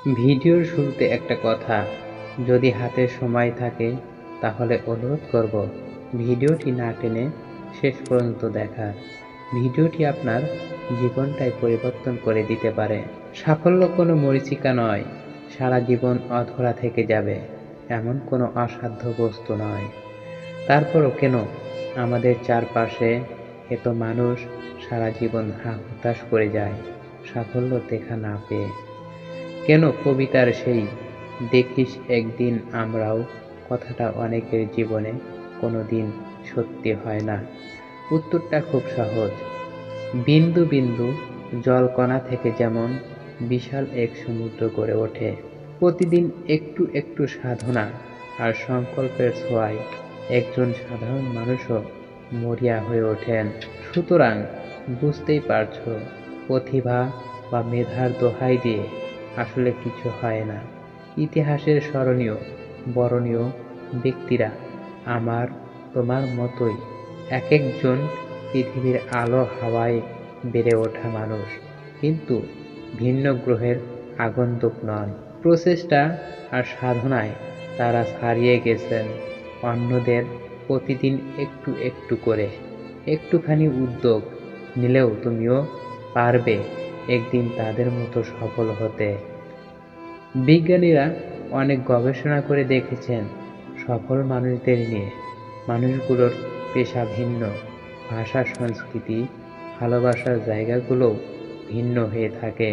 ভিডিওর শুরুতে একটা কথা, যদি হাতে সময় থাকে তাহলে অনুরোধ করব ভিডিওটি না টেনে শেষ পর্যন্ত দেখার। ভিডিওটি আপনার জীবনটাই পরিবর্তন করে দিতে পারে। সাফল্য কোনো মরীচিকা নয়, সারা জীবন অধরা থেকে যাবে এমন কোনো অসাধ্য বস্তু নয়। তারপরও কেন আমাদের চারপাশে এত মানুষ সারা জীবন হতাশ করে যায় সাফল্য দেখা না পেয়ে? কেন কবিতার সেই দেখিস একদিন আমরাও কথাটা অনেকের জীবনে কোনো দিন সত্যি হয় না? উত্তরটা খুব সহজ। বিন্দু বিন্দু জলকণা থেকে যেমন বিশাল এক সমুদ্র গড়ে ওঠে, প্রতিদিন একটু একটু সাধনা আর সংকল্পের ছোঁয়ায় একজন সাধারণ মানুষও মরিয়া হয়ে ওঠেন। সুতরাং বুঝতেই পারছ, প্রতিভা বা মেধার দোহাই দিয়ে আসলে কিছু হয় না। ইতিহাসের স্মরণীয় বরণীয় ব্যক্তিরা আমার তোমার মতোই এক একজন পৃথিবীর আলো হাওয়ায় বেড়ে ওঠা মানুষ, কিন্তু ভিন্ন গ্রহের আগন্তুক নন। প্রচেষ্টা আর সাধনায় তারা ছাড়িয়ে গেছেন অন্যদের। প্রতিদিন একটু একটু করে একটুখানি উদ্যোগ নিলেও তুমিও পারবে একদিন তাদের মতো সফল হতে। বিজ্ঞানীরা অনেক গবেষণা করে দেখেছেন, সফল মানুষদের নিয়ে মানুষগুলোর পেশা ভিন্ন, ভাষা, সংস্কৃতি, ভালোবাসার জায়গাগুলোও ভিন্ন হয়ে থাকে।